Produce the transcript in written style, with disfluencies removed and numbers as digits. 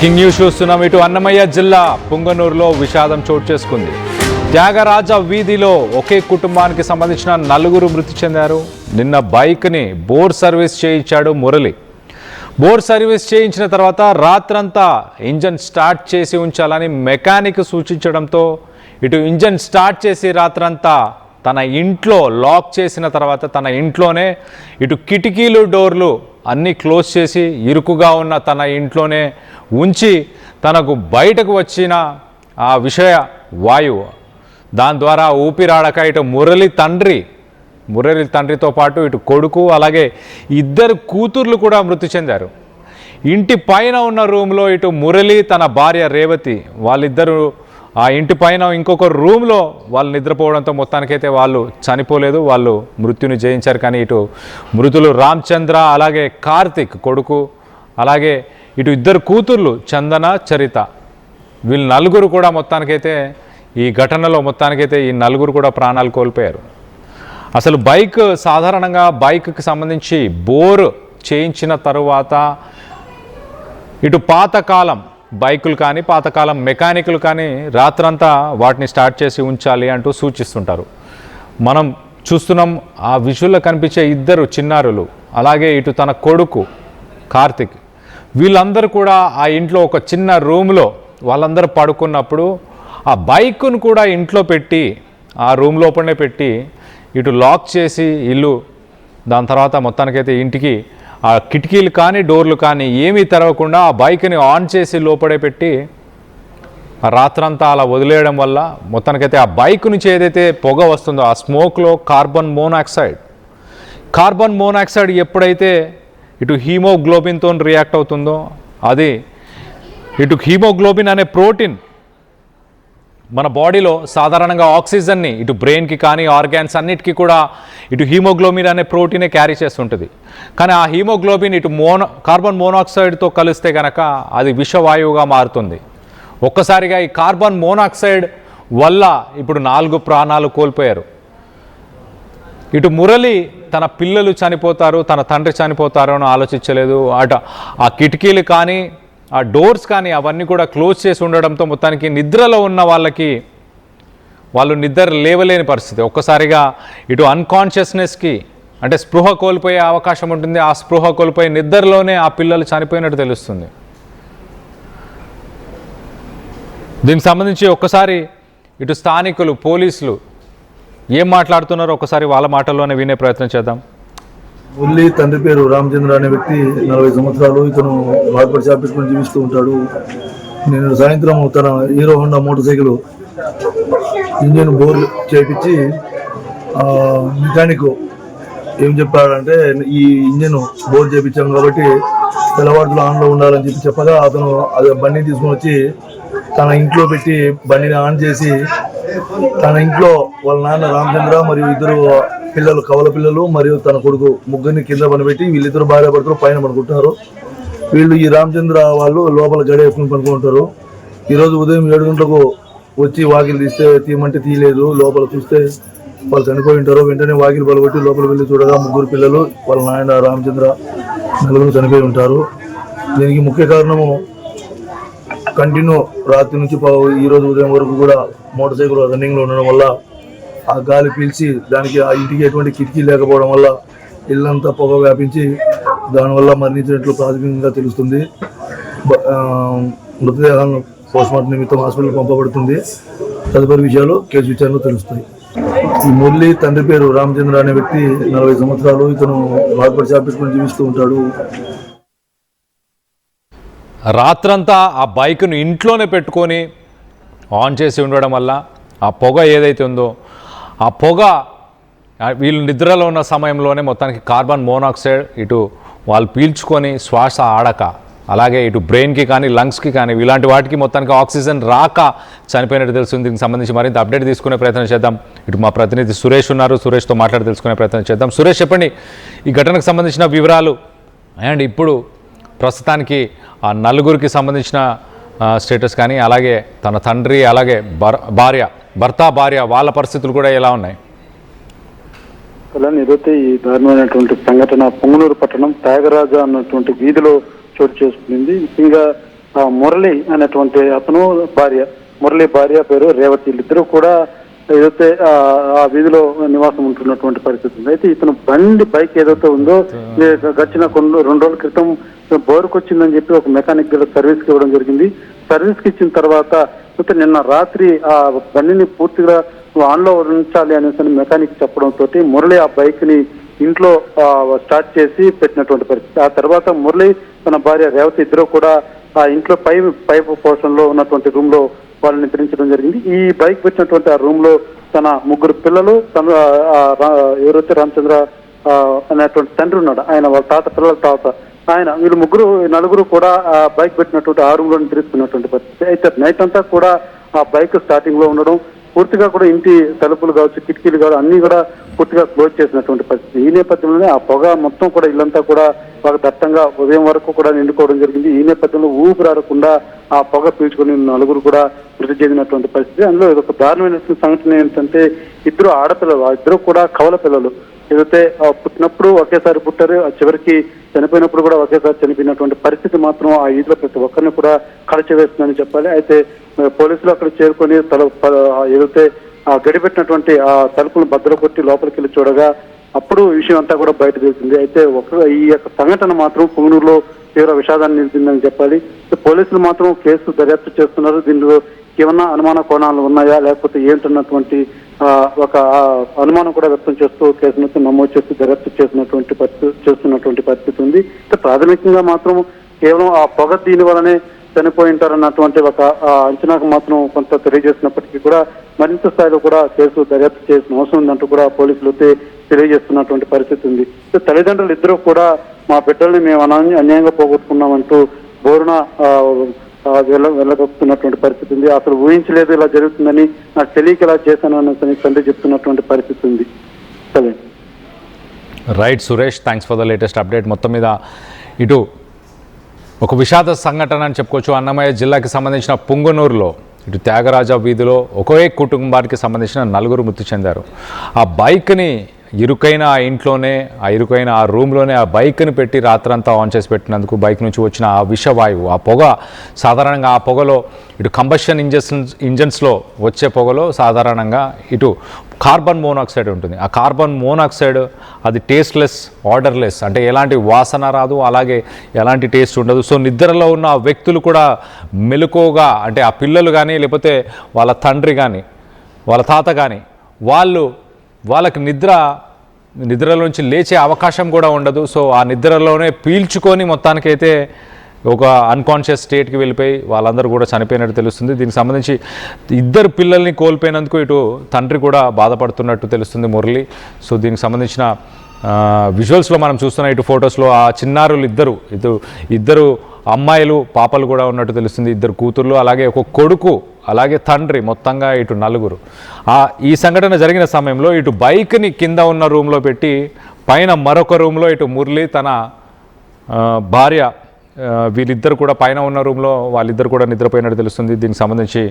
Breaking news చూస్తున్నాం. ఇటు అన్నమయ్య జిల్లా పుంగనూరులో విషాదం చోటు చేసుకుంది. త్యాగరాజ వీధిలో ఒకే కుటుంబానికి సంబంధించిన 4 మృతి చెందారు. నిన్న బైక్ని బోర్ సర్వీస్ చేయించాడు మురళి. బోర్ సర్వీస్ చేయించిన తర్వాత రాత్రంతా ఇంజన్ స్టార్ట్ చేసి ఉంచాలని మెకానిక్ సూచించడంతో ఇటు ఇంజన్ స్టార్ట్ చేసి రాత్రంతా తన ఇంట్లో లాక్ చేసిన తర్వాత తన ఇంట్లోనే ఇటు కిటికీలు డోర్లు అన్నీ క్లోజ్ చేసి ఇరుకుగా ఉన్న తన ఇంట్లోనే ఉంచి తనకు బయటకు వచ్చిన ఆ విషయ వాయువు దాని ద్వారా ఊపిరాడక ఇటు మురళి తండ్రితో పాటు ఇటు కొడుకు అలాగే 2 కూతుర్లు కూడా మృతి చెందారు. ఇంటి పైన ఉన్న రూమ్లో ఇటు మురళి తన భార్య రేవతి వాళ్ళిద్దరూ ఆ ఇంటి పైన ఇంకొక రూమ్లో వాళ్ళు నిద్రపోవడంతో మొత్తానికైతే వాళ్ళు చనిపోలేదు, వాళ్ళు మృత్యుని జయించారు. కానీ ఇటు మృతులు రామచంద్ర అలాగే కార్తిక్ కొడుకు అలాగే ఇటు 2 కూతుర్లు చందన చరిత వీళ్ళు 4 కూడా మొత్తానికైతే ఈ ఘటనలో మొత్తానికైతే ఈ 4 కూడా ప్రాణాలు కోల్పోయారు. అసలు సాధారణంగా బైక్కి సంబంధించి బోర్ చేయించిన తరువాత ఇటు పాతకాలం బైకులు కానీ పాతకాలం మెకానికులు కానీ రాత్రంతా వాటిని స్టార్ట్ చేసి ఉంచాలి అంటూ సూచిస్తుంటారు. మనం చూస్తున్నాం ఆ విజువల్లో కనిపించే 2 చిన్నారులు అలాగే ఇటు తన కొడుకు కార్తిక్ వీళ్ళందరూ కూడా ఆ ఇంట్లో ఒక చిన్న రూమ్లో వాళ్ళందరూ పడుకున్నప్పుడు ఆ బైకును కూడా ఇంట్లో పెట్టి ఆ రూమ్ లోపలనే పెట్టి ఇటు లాక్ చేసి ఇల్లు దాని తర్వాత మొత్తానికైతే ఇంటికి ఆ కిటికీలు కానీ డోర్లు కానీ ఏమీ తెరవకుండా ఆ బైక్ని ఆన్ చేసి లోపడే పెట్టి ఆ రాత్రంతా అలా వదిలేయడం వల్ల మొత్తానికైతే ఆ బైక్ నుంచి ఏదైతే పొగ వస్తుందో ఆ స్మోక్లో కార్బన్ మోనాక్సైడ్ ఎప్పుడైతే ఇటు హీమోగ్లోబిన్తో రియాక్ట్ అవుతుందో అది ఇటు హీమోగ్లోబిన్ అనే ప్రోటీన్ మన బాడీలో సాధారణంగా ఆక్సిజన్ని ఇటు బ్రెయిన్కి కానీ ఆర్గాన్స్ అన్నిటికీ కూడా ఇటు హీమోగ్లోబిన్ అనే ప్రోటీనే క్యారీ చేస్తుంటుంది. కానీ ఆ హీమోగ్లోబిన్ ఇటు కార్బన్ మోనాక్సైడ్తో కలిస్తే కనుక అది విషవాయువుగా మారుతుంది. ఒక్కసారిగా ఈ కార్బన్ మోనాక్సైడ్ వల్ల ఇప్పుడు 4 ప్రాణాలు కోల్పోయారు. ఇటు మురళి తన పిల్లలు చనిపోతారు తన తండ్రి చనిపోతారు అని ఆలోచించలేదు. ఆ కిటికీలు కానీ ఆ డోర్స్ కానీ అవన్నీ కూడా క్లోజ్ చేసి ఉండడంతో మొత్తానికి నిద్రలో ఉన్న వాళ్ళు నిద్ర లేవలేని పరిస్థితి. ఒక్కసారిగా ఇటు అన్కాన్షియస్నెస్కి అంటే స్పృహ కోల్పోయే అవకాశం ఉంటుంది. ఆ స్పృహ కోల్పోయే నిద్రలోనే ఆ పిల్లలు చనిపోయినట్టు తెలుస్తుంది. దీనికి సంబంధించి ఒక్కసారి ఇటు స్థానికులు పోలీసులు ఏం మాట్లాడుతున్నారో ఒకసారి వాళ్ళ మాటల్లోనే వినే ప్రయత్నం చేద్దాం. మురళి తండ్రి పేరు రామచంద్ర అనే వ్యక్తి 40 సంవత్సరాలు. ఇతను బార్బర్ షాప్ పెట్టుకుని జీవిస్తూ ఉంటాడు. నేను సాయంత్రం తన hero Honda motor cycle engine bore చేపించి మెకానిక్ ఏం చెప్పాడంటే ఈ ఇంజిన్ బోర్ చేపించాం కాబట్టి తెల్లవారులు ఆన్లో ఉండాలని చెప్పగా అతను అది బండిని తీసుకుని వచ్చి తన ఇంట్లో పెట్టి బండిని ఆన్ చేసి తన ఇంట్లో వాళ్ళ నాన్న రామచంద్ర మరియు 2 పిల్లలు కవల పిల్లలు మరియు తన కొడుకు ముగ్గురిని కింద పనిపెట్టి వీళ్ళిద్దరు భార్య భర్తలు పైన పనుకుంటారు. వీళ్ళు ఈ రామచంద్ర వాళ్ళు లోపల గడి వేసుకుని పనుకుంటారు. ఈరోజు ఉదయం 7 గంటలకు వచ్చి వాకిలు తీయమంటే తీయలేదు. లోపల చూస్తే వాళ్ళు చనిపోయి ఉంటారు. వెంటనే వాకిలు పలగొట్టి లోపల వెళ్ళి చూడగా 3 పిల్లలు వాళ్ళ నాయన రామచంద్ర 4 చనిపోయి ఉంటారు. దీనికి ముఖ్య కారణము కంటిన్యూ రాత్రి నుంచి ఈరోజు ఉదయం వరకు కూడా మోటార్ సైకిల్ రన్నింగ్లో ఉండడం వల్ల ఆ గాలి పీల్చి దానికి ఆ ఇంటికి ఎటువంటి కిటికీ లేకపోవడం వల్ల ఇల్లంతా పొగ వ్యాపించి దానివల్ల మరణించినట్లు ప్రాథమికంగా తెలుస్తుంది. మృతదేహాలను పోస్ట్మార్టం నిమిత్తం హాస్పిటల్ పంపబడుతుంది. తదుపరి విషయాలు కేసు విచారణలో తెలుస్తాయి. ఈ మురళి తండ్రి పేరు రామచంద్ర అనే వ్యక్తి 40 సంవత్సరాలు. ఇతను బార్బర్ షాప్ పెట్టుకుని జీవిస్తూ ఉంటాడు. రాత్రంతా ఆ బైక్ను ఇంట్లోనే పెట్టుకొని ఆన్ చేసి ఉండడం వల్ల ఆ పొగ ఏదైతే ఉందో ఆ పొగ వీళ్ళు నిద్రలో ఉన్న సమయంలోనే మొత్తానికి కార్బన్ మోనాక్సైడ్ ఇటు వాళ్ళు పీల్చుకొని శ్వాస ఆడక అలాగే ఇటు బ్రెయిన్కి కానీ లంగ్స్కి కానీ ఇలాంటి వాటికి మొత్తానికి ఆక్సిజన్ రాక చనిపోయినట్టు తెలుస్తుంది. దీనికి సంబంధించి మరింత అప్డేట్ తీసుకునే ప్రయత్నం చేద్దాం. ఇటు మా ప్రతినిధి సురేష్ ఉన్నారు, సురేష్తో మాట్లాడి తెలుసుకునే ప్రయత్నం చేద్దాం. సురేష్, చెప్పండి ఈ ఘటనకు సంబంధించిన వివరాలు అండ్ ఇప్పుడు ప్రస్తుతానికి ఆ 4 సంబంధించిన స్టేటస్ కానీ అలాగే తన తండ్రి అలాగే భర్త భార్య వాళ్ళ పరిస్థితులు కూడా ఎలా ఉన్నాయి? ఏదైతే ఈ దారుణమైనటువంటి సంఘటన పొంగనూరు పట్టణం త్యాగరాజ అన్నటువంటి వీధిలో చోటు చేసుకుంది. ముఖ్యంగా మురళి అనేటువంటి అతను మురళి భార్య పేరు రేవతి. వీళ్ళిద్దరూ కూడా ఏదైతే ఆ వీధిలో నివాసం ఉంటున్నటువంటి పరిస్థితి ఉంది. అయితే ఇతను బైక్ ఏదైతే ఉందో గడిచిన 2 రోజుల క్రితం బోరుకు వచ్చిందని చెప్పి ఒక మెకానిక్ సర్వీస్ కి ఇవ్వడం జరిగింది. సర్వీస్ కి ఇచ్చిన తర్వాత నిన్న రాత్రి ఆ బండిని పూర్తిగా ఆన్ లో ఉంచాలి అనేసి మెకానిక్ చెప్పడంతో మురళి ఆ బైక్ ని ఇంట్లో స్టార్ట్ చేసి పెట్టినటువంటి పరిస్థితి. ఆ తర్వాత మురళి తన భార్య రేవతి ఇద్దరు కూడా ఆ ఇంట్లో పైపు పోర్షన్ లో ఉన్నటువంటి రూమ్ లో వాళ్ళని నిద్రించడం జరిగింది. ఈ బైక్ పెట్టినటువంటి ఆ రూమ్ లో తన 3 పిల్లలు, తన ఎవరైతే రామచంద్ర అనేటువంటి తండ్రి ఉన్నాడు, ఆయన వాళ్ళ పిల్లల తాత ఆయన, వీళ్ళు 4 కూడా ఆ బైక్ పెట్టినటువంటి ఆ రూమ్ లో నిద్రిస్తున్నటువంటి పరిస్థితి. అయితే నైట్ అంతా కూడా ఆ బైక్ స్టార్టింగ్ లో ఉండడం, పూర్తిగా కూడా ఇంటి తలుపులు కావచ్చు, కిటికీలు కావచ్చు, అన్ని కూడా పూర్తిగా క్లోజ్ చేసినటువంటి పరిస్థితి. ఈ నేపథ్యంలోనే ఆ పొగ మొత్తం కూడా ఇల్లంతా కూడా బాగా దట్టంగా ఉదయం వరకు కూడా నిండుకోవడం జరిగింది. ఈ నేపథ్యంలో ఊపిరాడకుండా ఆ పొగ పీల్చుకుని 4 కూడా మృతి చెందినటువంటి పరిస్థితి. అందులో ఒక దారుణమైనటువంటి సంఘటన ఏంటంటే 2 ఆడపిల్లలు, ఆ 2 కూడా కవల పిల్లలు. ఏదైతే పుట్టినప్పుడు ఒకేసారి పుట్టారు, చివరికి చనిపోయినప్పుడు కూడా ఒకేసారి చనిపోయినటువంటి పరిస్థితి మాత్రం ఆ ఈదులో ప్రతి ఒక్కరిని కూడా కలచివేస్తుందని చెప్పాలి. అయితే పోలీసులు అక్కడ చేరుకొని ఏదైతే గడిపెట్టినటువంటి ఆ తలుపులను బద్దలు కొట్టి లోపలికి వెళ్ళి చూడగా అప్పుడు విషయం అంతా కూడా బయట తెలిసింది. అయితే ఈ యొక్క సంఘటన మాత్రం పుంగనూరులో తీవ్ర విషాదాన్ని నిలిచిందని చెప్పాలి. పోలీసులు మాత్రం కేసు దర్యాప్తు చేస్తున్నారు. దీనిలో ఏమన్నా అనుమాన కోణాలు ఉన్నాయా లేకపోతే ఏంటన్నటువంటి ఒక అనుమానం కూడా వ్యక్తం చేస్తూ కేసును నమోదు చేస్తూ దర్యాప్తు చేస్తున్నటువంటి పరిస్థితి ఉంది. ప్రాథమికంగా మాత్రం కేవలం ఆ పొగ దీని వలనే చనిపోయి ఉంటారన్నటువంటి ఒక అంచనాకు మాత్రం కొంత తెలియజేసినప్పటికీ కూడా మరింత స్థాయిలో కూడా కేసు దర్యాప్తు చేయాల్సిన అవసరం ఉందంటూ కూడా పోలీసులు తెలియజేస్తున్నటువంటి పరిస్థితి ఉంది. తల్లిదండ్రులు ఇద్దరు కూడా మా బిడ్డల్ని మేము అన్యాయంగా పోగొట్టుకున్నామంటూ బోరున వెళ్ళగొక్కుతున్నటువంటి పరిస్థితి ఉంది. అసలు ఊహించలేదు ఇలా జరుగుతుందని, నాకు తెలియక ఇలా చేశాను అని తండ్రి చెప్తున్నటువంటి పరిస్థితి ఉంది. సరే right Suresh, thanks for the latest update. మొత్తం మీద ఇటు ఒక విషాద సంఘటన అని చెప్పుకోవచ్చు. అన్నమయ్య జిల్లాకి సంబంధించిన పుంగనూరులో ఇటు త్యాగరాజ వీధిలో ఒకే కుటుంబానికి సంబంధించిన 4 మృతి చెందారు. ఆ బైక్ని ఇరుకైన ఆ ఇంట్లోనే, ఆ ఇరుకైన ఆ రూమ్లోనే ఆ బైక్ని పెట్టి రాత్రంతా ఆన్ చేసి పెట్టినందుకు బైక్ నుంచి వచ్చిన ఆ విషవాయువు, ఆ పొగ, సాధారణంగా ఆ పొగలో ఇటు కంబషన్ ఇంజన్స్లో వచ్చే పొగలో సాధారణంగా ఇటు కార్బన్ మోనాక్సైడ్ ఉంటుంది. ఆ కార్బన్ మోనాక్సైడ్ అది టేస్ట్లెస్, ఆర్డర్లెస్, అంటే ఎలాంటి వాసన రాదు, అలాగే ఎలాంటి టేస్ట్ ఉండదు. సో నిద్రలో ఉన్న వ్యక్తులు కూడా మెలకువగా, అంటే ఆ పిల్లలు కానీ లేకపోతే వాళ్ళ తండ్రి కానీ వాళ్ళ తాత కానీ వాళ్ళకి నిద్రలోంచి లేచే అవకాశం కూడా ఉండదు. సో ఆ నిద్రలోనే పీల్చుకొని మొత్తానికైతే ఒక అన్కాన్షియస్ స్టేట్కి వెళ్ళిపోయి వాళ్ళందరూ కూడా చనిపోయినట్టు తెలుస్తుంది. దీనికి సంబంధించి 2 పిల్లల్ని కోల్పోయినందుకు ఇటు తండ్రి కూడా బాధపడుతున్నట్టు తెలుస్తుంది మురళి. సో దీనికి సంబంధించిన విజువల్స్లో మనం చూస్తున్న ఇటు ఫొటోస్లో ఆ చిన్నారులు ఇద్దరు అమ్మాయిలు, పాపలు కూడా ఉన్నట్టు తెలుస్తుంది. 2 కూతుర్లు, అలాగే ఒక కొడుకు, అలాగే తండ్రి, మొత్తంగా ఇటు 4. ఈ సంఘటన జరిగిన సమయంలో ఇటు బైక్ని కింద ఉన్న రూమ్లో పెట్టి పైన మరొక రూమ్లో ఇటు మురళి తన భార్య వీళ్ళిద్దరు కూడా పైన ఉన్న రూమ్లో వాళ్ళిద్దరు కూడా నిద్రపోయినట్టు తెలుస్తుంది. దీనికి సంబంధించి